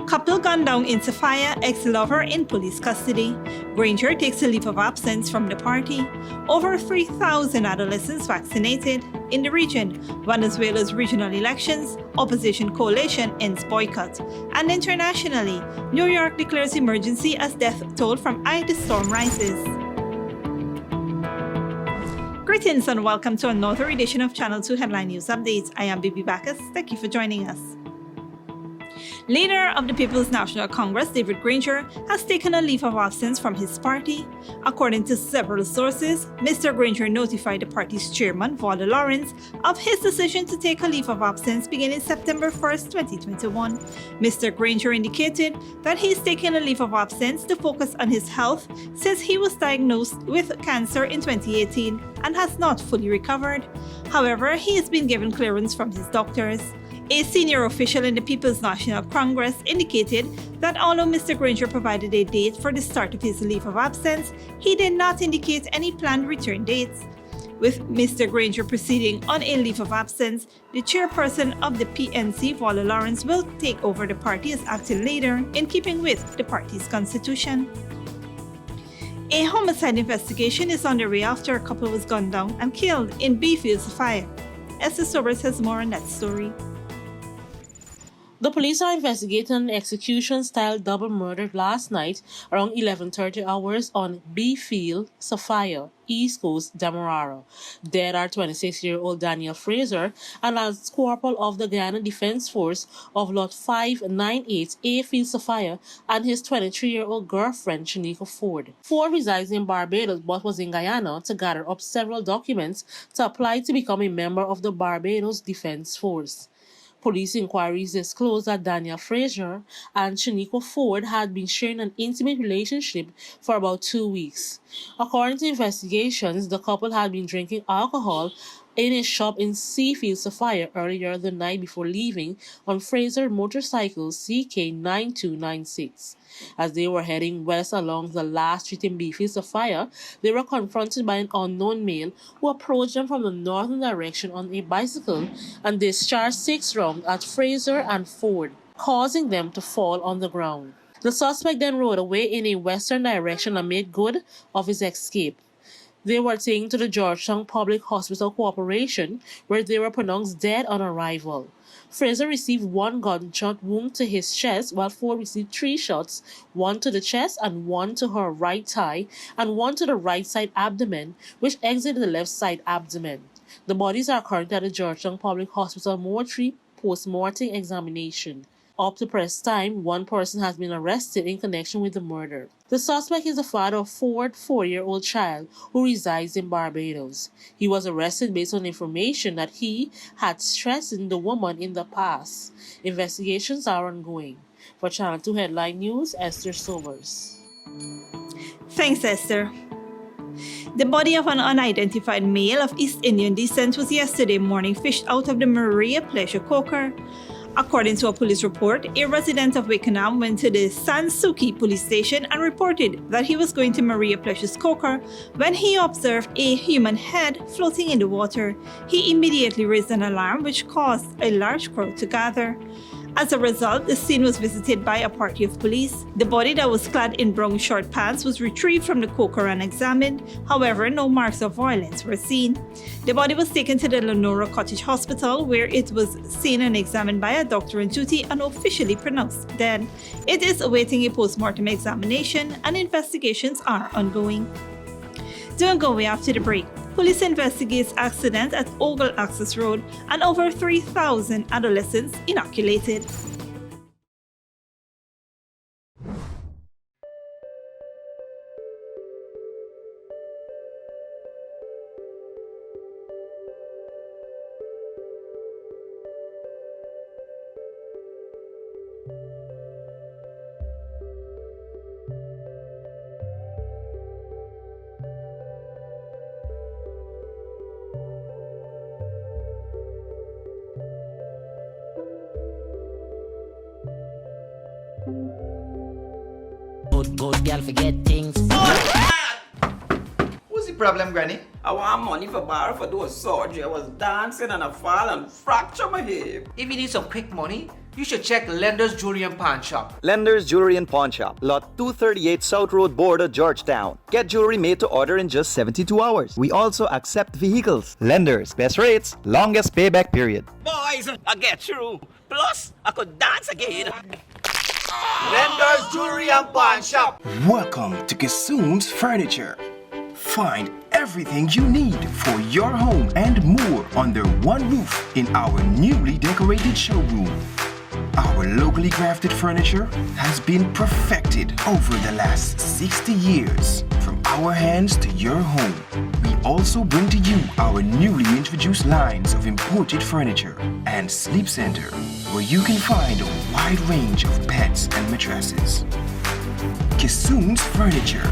Couple gunned down in SOPHIA, ex-lover in police custody. Granger takes a leave of absence from the party. Over 3,000 adolescents vaccinated. In the region, Venezuela's regional elections, opposition coalition ends boycott. And internationally, New York declares emergency as death toll from Ida storm rises. Greetings and welcome to another edition of Channel 2 Headline News Updates. I am Bibi Bacchus. Thank you for joining us. Leader of the People's National Congress, David Granger, has taken a leave of absence from his party. According to several sources, Mr. Granger notified the party's chairman, Walter Lawrence, of his decision to take a leave of absence beginning September 1st, 2021. Mr. Granger indicated that he is taking a leave of absence to focus on his health since he was diagnosed with cancer in 2018 and has not fully recovered. However, he has been given clearance from his doctors. A senior official in the People's National Congress indicated that although Mr. Granger provided a date for the start of his leave of absence, he did not indicate any planned return dates. With Mr. Granger proceeding on a leave of absence, the chairperson of the PNC, Walter Lawrence, will take over the party as acting leader in keeping with the party's constitution. A homicide investigation is underway after a couple was gunned down and killed in Beefield's fire. Esther Sobers has more on that story. The police are investigating an execution-style double murder last night around 11:30 hours on Beefield, Sophia, East Coast, Demerara. Dead are 26-year-old Daniel Fraser, and as corporal of the Guyana Defense Force of Lot 598 Afield, Sophia, and his 23-year-old girlfriend, Shaniqua Ford. Ford resides in Barbados but was in Guyana to gather up several documents to apply to become a member of the Barbados Defense Force. Police inquiries disclosed that Daniel Fraser and Shaniqua Ford had been sharing an intimate relationship for about 2 weeks. According to investigations, the couple had been drinking alcohol in a shop in Seafield, Sophia earlier the night before leaving on Fraser motorcycle CK9296. As they were heading west along the last street in Beefield, Sophia, they were confronted by an unknown male who approached them from the northern direction on a bicycle and discharged 6 rounds at Fraser and Ford, causing them to fall on the ground. The suspect then rode away in a western direction and made good of his escape. They were taken to the Georgetown Public Hospital Corporation, where they were pronounced dead on arrival. Fraser received 1 gunshot wound to his chest, while Ford received 3 shots, 1 to the chest and 1 to her right thigh, and 1 to the right side abdomen, which exited the left side abdomen. The bodies are currently at the Georgetown Public Hospital mortuary post-mortem examination. Up to present time, 1 person has been arrested in connection with the murder. The suspect is the father of Ford's 4-year-old child who resides in Barbados. He was arrested based on information that he had threatened the woman in the past. Investigations are ongoing. For Channel 2 Headline News, Esther Sobers. Thanks, Esther. The body of an unidentified male of East Indian descent was yesterday morning fished out of the Maria Pleasure Coker. According to a police report, a resident of Wickenham went to the Sansuki police station and reported that he was going to Maria Pleasure's Coker when he observed a human head floating in the water. He immediately raised an alarm which caused a large crowd to gather. As a result, the scene was visited by a party of police. The body that was clad in brown short pants was retrieved from the coker and examined. However, no marks of violence were seen. The body was taken to the Lenora Cottage Hospital, where it was seen and examined by a doctor on duty and officially pronounced dead. It is awaiting a post-mortem examination and investigations are ongoing. Don't go away after the break. Police investigates accident at Ogle Access Road and over 3,000 adolescents inoculated. Good girl forget things. What's the problem, Granny? I want money for those surgery. I was dancing and I fall and fracture my hip. If you need some quick money, you should check Lender's Jewelry and Pawn Shop. Lender's Jewelry and Pawn Shop, Lot 238 South Road, Border, Georgetown. Get jewelry made to order in just 72 hours. We also accept vehicles. Lender's, best rates, longest payback period. Boys, I get through. Plus, I could dance again. Lender's Jewelry and Pawn Shop. Welcome to Kissoon's Furniture. Find everything you need for your home and more under one roof in our newly decorated showroom. Our locally crafted furniture has been perfected over the last 60 years. From our hands to your home, we also bring to you our newly introduced lines of imported furniture and sleep center, where you can find a wide range of beds and mattresses. Kissoon's Furniture,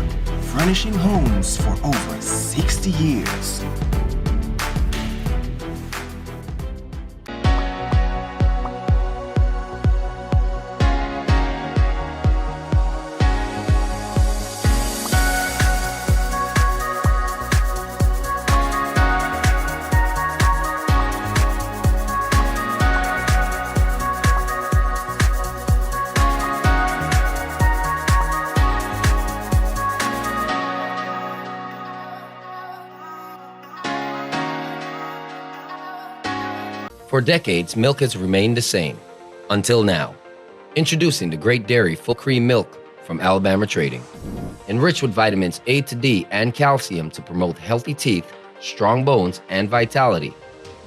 furnishing homes for over 60 years. For decades, milk has remained the same, until now. Introducing the Great Dairy Full Cream Milk from Alabama Trading. Enriched with vitamins A to D and calcium to promote healthy teeth, strong bones, and vitality.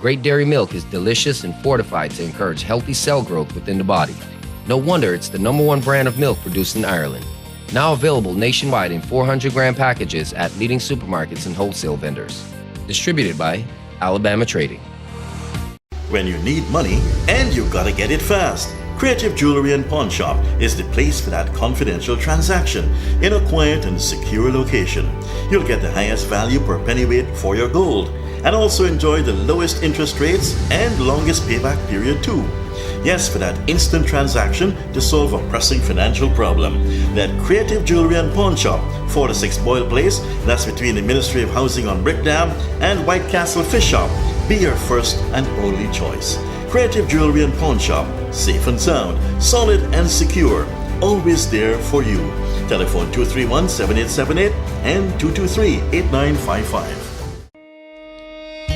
Great Dairy Milk is delicious and fortified to encourage healthy cell growth within the body. No wonder it's the #1 brand of milk produced in Ireland. Now available nationwide in 400-gram packages at leading supermarkets and wholesale vendors. Distributed by Alabama Trading. When you need money and you gotta get it fast, Creative Jewelry and Pawn Shop is the place for that confidential transaction in a quiet and secure location. You'll get the highest value per pennyweight for your gold and also enjoy the lowest interest rates and longest payback period too. Yes, for that instant transaction to solve a pressing financial problem. That Creative Jewelry and Pawn Shop, 46 Boyle Place, that's between the Ministry of Housing on Brick Dam and White Castle Fish Shop. Be your first and only choice. Creative Jewelry and Pawn Shop, safe and sound, solid and secure, always there for you. Telephone 231-7878 and 223-8955.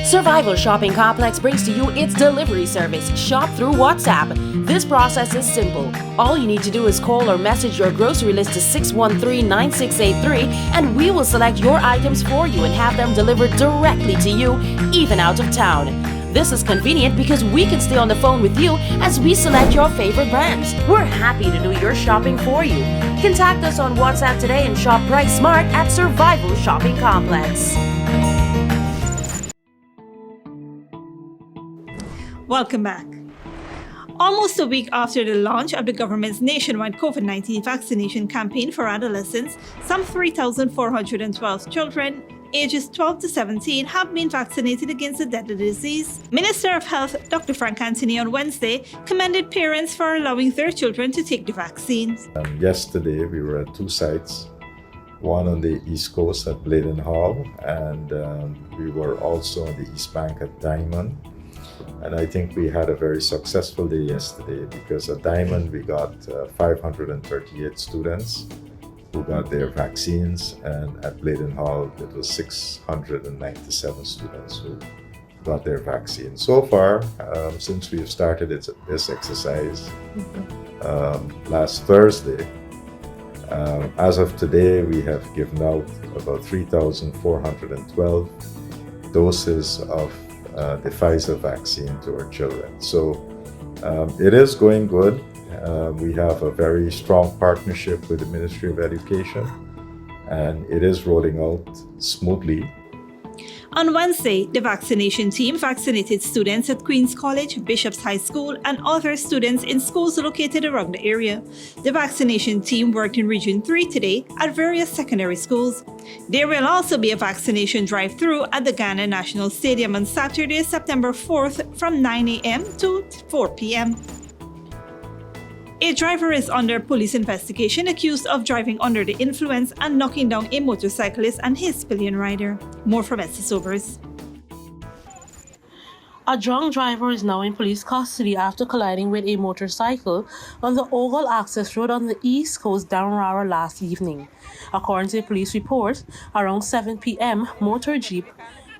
Survival Shopping Complex brings to you its delivery service, Shop through WhatsApp. This process is simple. All you need to do is call or message your grocery list to 613-9683 and we will select your items for you and have them delivered directly to you, even out of town. This is convenient because we can stay on the phone with you as we select your favorite brands. We're happy to do your shopping for you. Contact us on WhatsApp today and shop price smart at Survival Shopping Complex. Welcome back. Almost a week after the launch of the government's nationwide COVID-19 vaccination campaign for adolescents, some 3,412 children ages 12 to 17 have been vaccinated against the deadly disease. Minister of Health Dr. Frank Anthony on Wednesday commended parents for allowing their children to take the vaccines. Yesterday we were at two sites, one on the East Coast at Bladen Hall, and we were also on the East Bank at Diamond. And I think we had a very successful day yesterday because at Diamond we got 538 students who got their vaccines, and at Bladen Hall it was 697 students who got their vaccine. So far, since we've started this exercise last Thursday, as of today we have given out about 3,412 doses of the Pfizer vaccine to our children. So it is going good. We have a very strong partnership with the Ministry of Education, and it is rolling out smoothly. On Wednesday, the vaccination team vaccinated students at Queen's College, Bishop's High School, and other students in schools located around the area. The vaccination team worked in Region 3 today at various secondary schools. There will also be a vaccination drive-through at the Ghana National Stadium on Saturday, September 4th from 9 a.m. to 4 p.m. A driver is under police investigation accused of driving under the influence and knocking down a motorcyclist and his pillion rider. More from Essie Sobers. A drunk driver is now in police custody after colliding with a motorcycle on the Ogle Access Road on the East Coast, Demerara, last evening. According to a police report, around 7 p.m., motor Jeep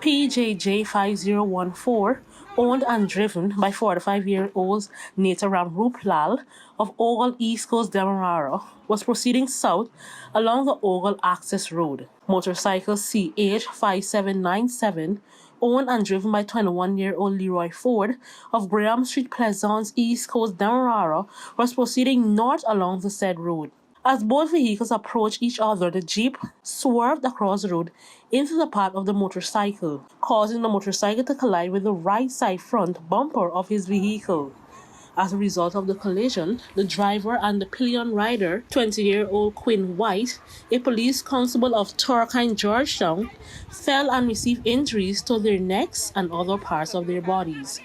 PJJ 5014, owned and driven by 45-year-old Netaram Ruplal of Ogle East Coast, Demerara, was proceeding south along the Ogle Access Road. Motorcycle CH 5797, owned and driven by 21-year-old Leroy Ford of Graham Street, Pleasance, East Coast, Demerara, was proceeding north along the said road. As both vehicles approached each other, the Jeep swerved across the road into the path of the motorcycle, causing the motorcycle to collide with the right side front bumper of his vehicle. As a result of the collision, the driver and the pillion rider, 20-year-old Quinn White, a police constable of Turkine, Georgetown, fell and received injuries to their necks and other parts of their bodies.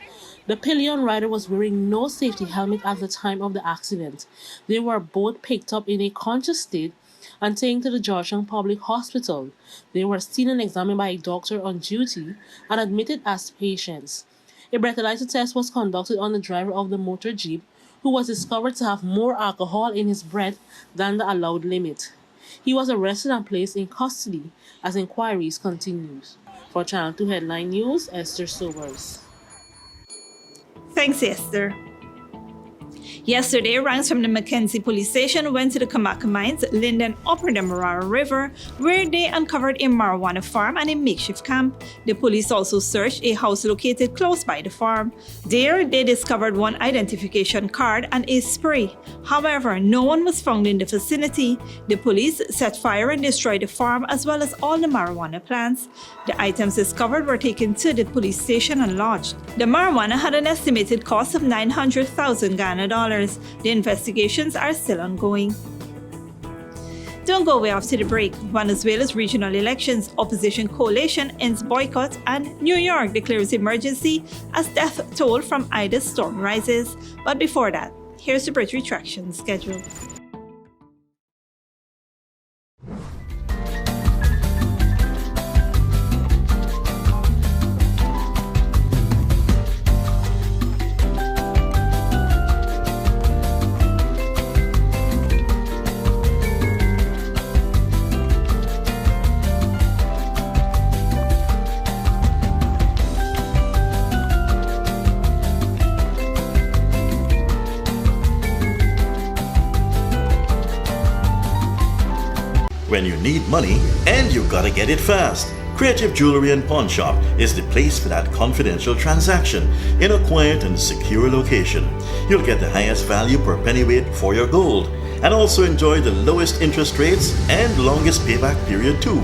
The pillion rider was wearing no safety helmet at the time of the accident. They were both picked up in a conscious state and taken to the Georgetown Public Hospital. They were seen and examined by a doctor on duty and admitted as patients. A breathalyzer test was conducted on the driver of the motor Jeep, who was discovered to have more alcohol in his breath than the allowed limit. He was arrested and placed in custody as inquiries continue. For Channel 2 Headline News, Esther Sobers. Thanks, Esther. Yesterday, ranks from the Mackenzie Police Station went to the Kamaka Mines, Linden Upper Demerara River, where they uncovered a marijuana farm and a makeshift camp. The police also searched a house located close by the farm. There, they discovered one identification card and a spray. However, no one was found in the vicinity. The police set fire and destroyed the farm as well as all the marijuana plants. The items discovered were taken to the police station and lodged. The marijuana had an estimated cost of 900,000 Ghana dollars. The investigations are still ongoing. Don't go away after the break. Venezuela's regional elections, opposition coalition ends boycott, and New York declares emergency as death toll from Ida's storm rises. But before that, here's the bridge retraction schedule. When you need money and you gotta get it fast, Creative Jewelry and Pawn Shop is the place for that confidential transaction in a quiet and secure location. You'll get the highest value per pennyweight for your gold and also enjoy the lowest interest rates and longest payback period too.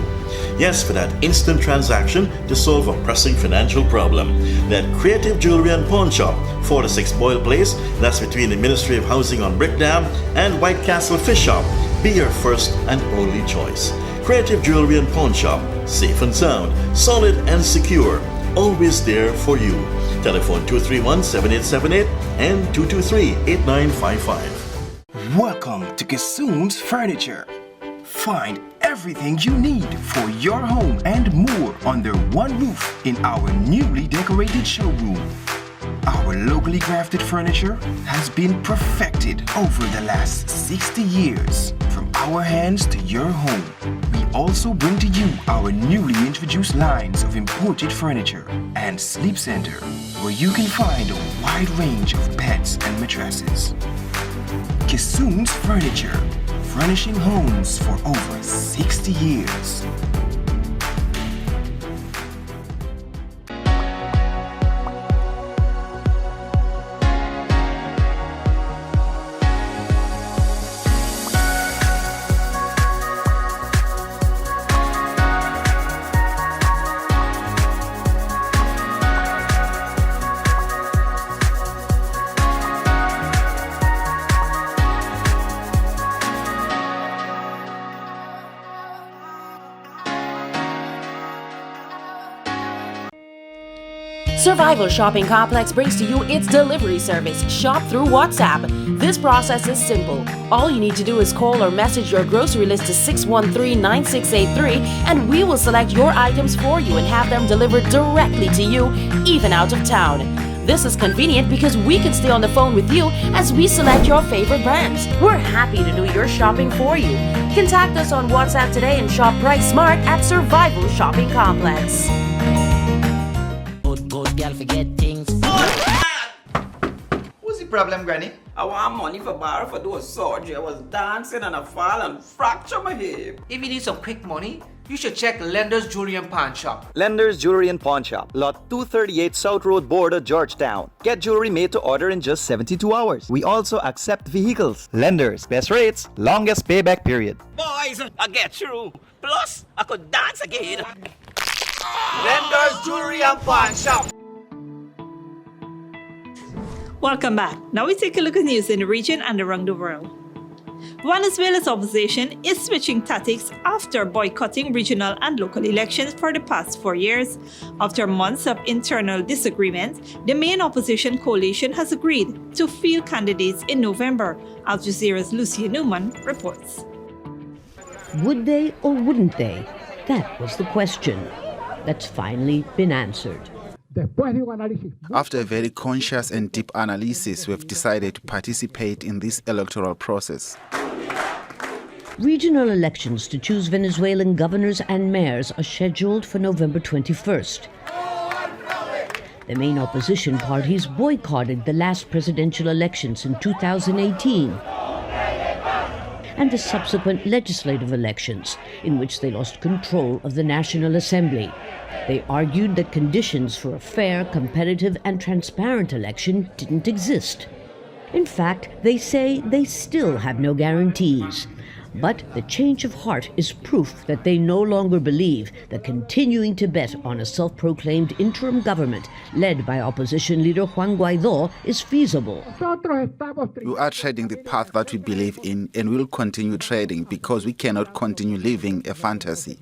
Yes, for that instant transaction to solve a pressing financial problem. That Creative Jewelry and Pawn Shop, 46 Boyle Place, that's between the Ministry of Housing on Brick Dam and White Castle Fish Shop. Be your first and only choice. Creative Jewelry and Pawn Shop, safe and sound, solid and secure, always there for you. Telephone 231-7878 and 223-8955. Welcome to Kissoon's Furniture. Find everything you need for your home and more under one roof in our newly decorated showroom. Our locally crafted furniture has been perfected over the last 60 years. From our hands to your home, we also bring to you our newly introduced lines of imported furniture and sleep center, where you can find a wide range of beds and mattresses. Kissoon's Furniture, furnishing homes for over 60 years. Survival Shopping Complex brings to you its delivery service, Shop Through WhatsApp. This process is simple. All you need to do is call or message your grocery list to 613-9683 and we will select your items for you and have them delivered directly to you, even out of town. This is convenient because we can stay on the phone with you as we select your favorite brands. We're happy to do your shopping for you. Contact us on WhatsApp today and shop price smart at Survival Shopping Complex. Good girl forget things. What's the problem, Granny? I want money for borrow for those surgery. I was dancing and I fall and fracture my hip. If you need some quick money, you should check Lender's Jewelry and Pawn Shop. Lender's Jewelry and Pawn Shop, lot 238 South Road Border, Georgetown. Get jewelry made to order in just 72 hours. We also accept vehicles. Lenders, best rates, longest payback period. Boys, I get through. Plus, I could dance again. Lender's Jewelry and Pawn Shop. Welcome back. Now we take a look at news in the region and around the world. Venezuela's opposition is switching tactics after boycotting regional and local elections for the past 4 years. After months of internal disagreement, the main opposition coalition has agreed to field candidates in November. Al Jazeera's Lucia Newman reports. Would they or wouldn't they? That was the question. That's finally been answered. After a very conscious and deep analysis, we've decided to participate in this electoral process. Regional elections to choose Venezuelan governors and mayors are scheduled for November 21st. The main opposition parties boycotted the last presidential elections in 2018 and the subsequent legislative elections, in which they lost control of the National Assembly. They argued that conditions for a fair, competitive, and transparent election didn't exist. In fact, they say they still have no guarantees. But the change of heart is proof that they no longer believe that continuing to bet on a self-proclaimed interim government led by opposition leader Juan Guaidó is feasible. We are treading the path that we believe in and will continue treading because we cannot continue living a fantasy.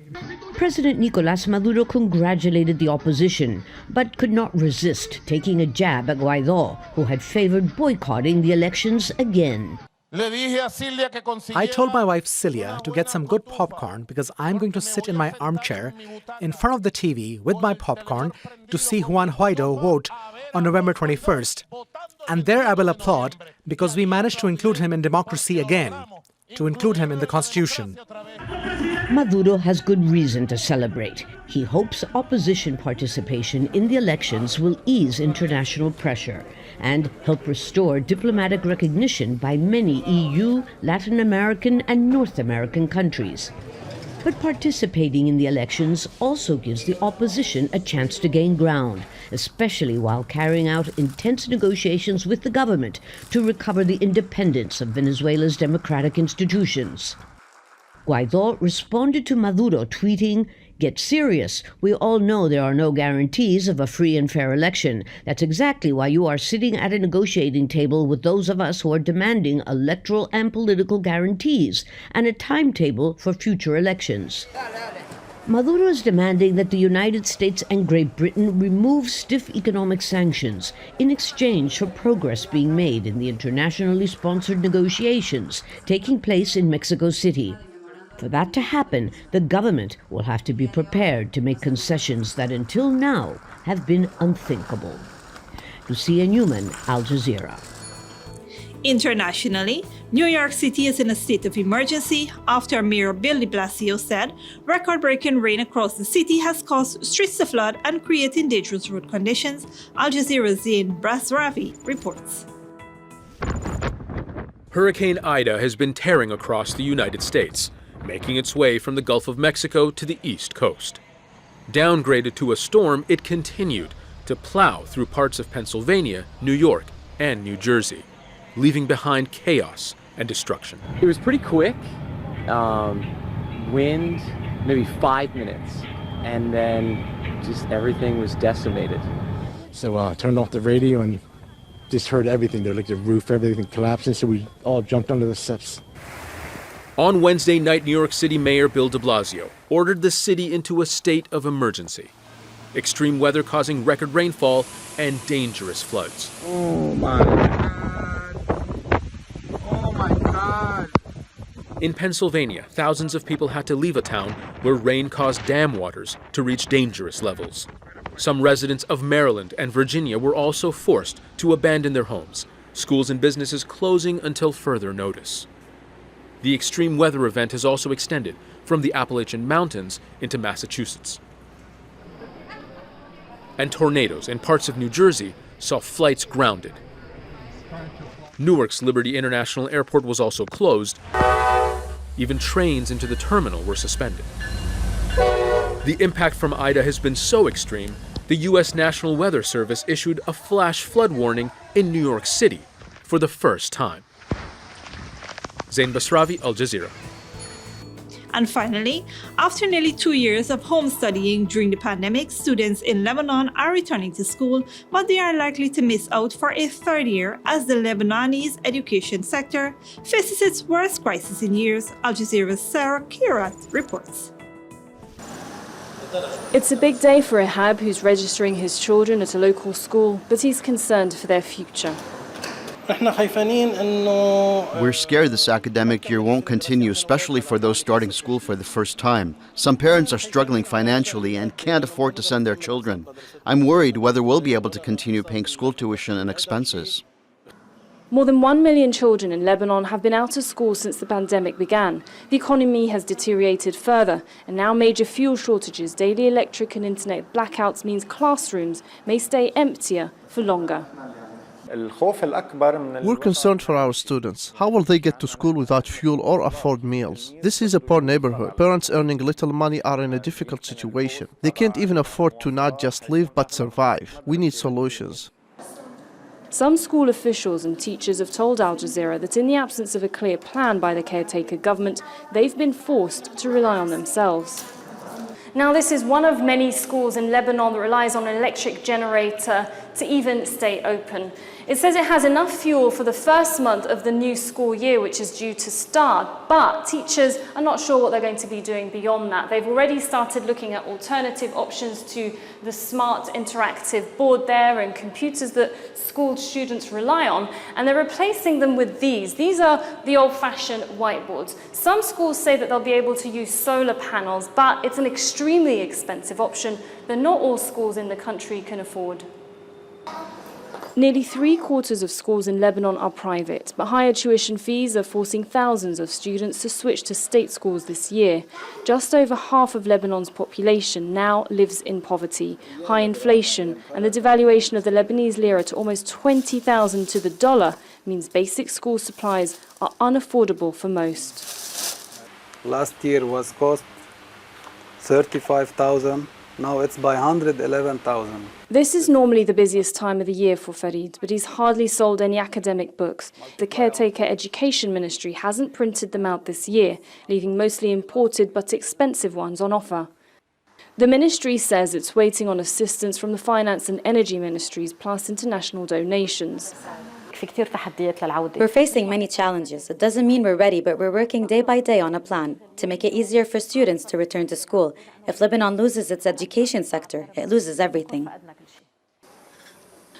President Nicolás Maduro congratulated the opposition, but could not resist taking a jab at Guaidó, who had favored boycotting the elections again. I told my wife Celia to get some good popcorn because I'm going to sit in my armchair in front of the TV with my popcorn to see Juan Guaidó vote on November 21st. And there I will applaud because we managed to include him in democracy again, to include him in the Constitution. Maduro has good reason to celebrate. He hopes opposition participation in the elections will ease international pressure and help restore diplomatic recognition by many EU, Latin American, and North American countries. But participating in the elections also gives the opposition a chance to gain ground, especially while carrying out intense negotiations with the government to recover the independence of Venezuela's democratic institutions. Guaidó responded to Maduro, tweeting, "Get serious. We all know there are no guarantees of a free and fair election. That's exactly why you are sitting at a negotiating table with those of us who are demanding electoral and political guarantees and a timetable for future elections." Maduro is demanding that the United States and Great Britain remove stiff economic sanctions in exchange for progress being made in the internationally sponsored negotiations taking place in Mexico City. For that to happen, the government will have to be prepared to make concessions that until now have been unthinkable. Lucia Newman, Al Jazeera. Internationally, New York City is in a state of emergency after Mayor Bill de Blasio said record-breaking rain across the city has caused streets to flood and creating dangerous road conditions. Al Jazeera's Zain Brasravi reports. Hurricane Ida has been tearing across the United States, making its way from the Gulf of Mexico to the East Coast. Downgraded to a storm, it continued to plow through parts of Pennsylvania, New York, and New Jersey, leaving behind chaos and destruction. It was pretty quick. Wind, maybe 5 minutes, and then just everything was decimated. So I turned off the radio and just heard everything there, like the roof, everything collapsing, so we all jumped under the steps. On Wednesday night, New York City Mayor Bill de Blasio ordered the city into a state of emergency. extreme weather causing record rainfall and dangerous floods. Oh my God. Oh my God. In Pennsylvania, thousands of people had to leave a town where rain caused dam waters to reach dangerous levels. Some residents of Maryland and Virginia were also forced to abandon their homes, schools and businesses closing until further notice. The extreme weather event has also extended from the Appalachian Mountains into Massachusetts. And tornadoes in parts of New Jersey saw flights grounded. Newark's Liberty International Airport was also closed. Even trains into the terminal were suspended. The impact from Ida has been so extreme, the U.S. National Weather Service issued a flash flood warning in New York City for the first time. Zain Basravi, Al Jazeera. And finally, after nearly 2 years of home studying during the pandemic, students in Lebanon are returning to school, but they are likely to miss out for a third year as the Lebanese education sector faces its worst crisis in years. Al Jazeera's Sarah Kirat reports. It's a big day for Ihab, who's registering his children at a local school, but he's concerned for their future. We're scared this academic year won't continue, especially for those starting school for the first time. Some parents are struggling financially and can't afford to send their children. I'm worried whether we'll be able to continue paying school tuition and expenses. More than 1 million children in Lebanon have been out of school since the pandemic began. The economy has deteriorated further, and now major fuel shortages, daily electric and internet blackouts means classrooms may stay emptier for longer. We're concerned for our students. How will they get to school without fuel or afford meals? This is a poor neighborhood. Parents earning little money are in a difficult situation. They can't even afford to not just live but survive. We need solutions. Some school officials and teachers have told Al Jazeera that in the absence of a clear plan by the caretaker government, they've been forced to rely on themselves. Now, this is one of many schools in Lebanon that relies on an electric generator to even stay open. It says it has enough fuel for the first month of the new school year, which is due to start, but teachers are not sure what they're going to be doing beyond that. They've already started looking at alternative options to the smart interactive board there and computers that school students rely on, and they're replacing them with these. These are the old-fashioned whiteboards. Some schools say that they'll be able to use solar panels, but it's an extremely expensive option that not all schools in the country can afford. Nearly 3/4 of schools in Lebanon are private, but higher tuition fees are forcing thousands of students to switch to state schools this year. Just over half of Lebanon's population now lives in poverty. High inflation and the devaluation of the Lebanese lira to almost 20,000 to the dollar means basic school supplies are unaffordable for most. Last year was cost 35,000. Now it's by 111,000. This is normally the busiest time of the year for Farid, but he's hardly sold any academic books. The caretaker education ministry hasn't printed them out this year, leaving mostly imported but expensive ones on offer. The ministry says it's waiting on assistance from the finance and energy ministries plus international donations. We're facing many challenges. It doesn't mean we're ready, but we're working day by day on a plan to make it easier for students to return to school. If Lebanon loses its education sector, it loses everything.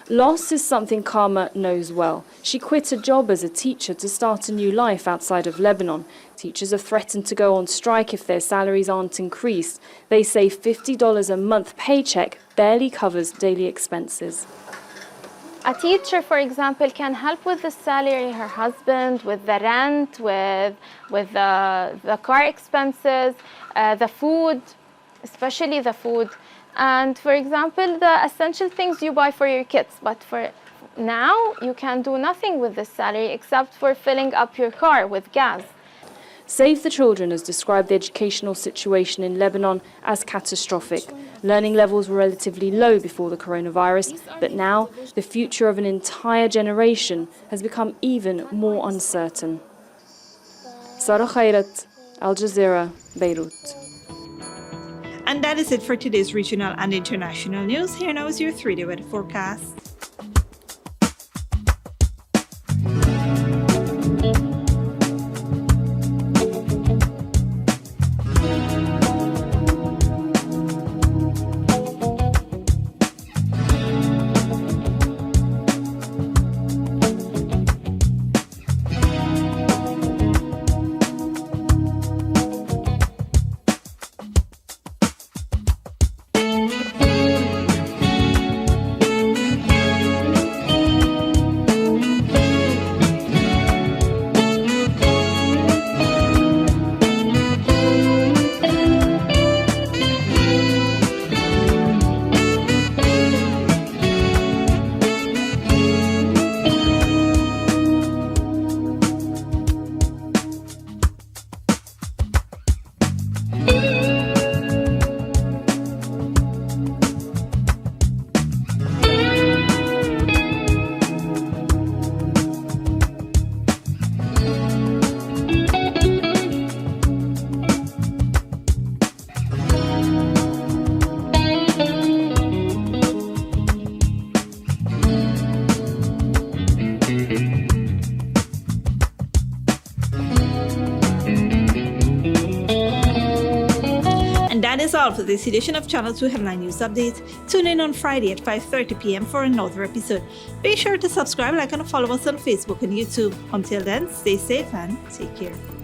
Loss is something Karma knows well. She quit a job as a teacher to start a new life outside of Lebanon. Teachers have threatened to go on strike if their salaries aren't increased. They say $50 a month paycheck barely covers daily expenses. A teacher, for example, can help with the salary, her husband, with the rent, with the car expenses, the food, especially the food. And for example, the essential things you buy for your kids. But for now, you can do nothing with this salary except for filling up your car with gas. Save the Children has described the educational situation in Lebanon as catastrophic. Learning levels were relatively low before the coronavirus, but now the future of an entire generation has become even more uncertain. Sarah Khairat, Al Jazeera, Beirut. And that is it for today's regional and international news. Here now is your 3-day weather forecast. That is all for this edition of Channel 2 Headline News Update. Tune in on Friday at 5:30 p.m. for another episode. Be sure to subscribe, like, and follow us on Facebook and YouTube. Until then, stay safe and take care.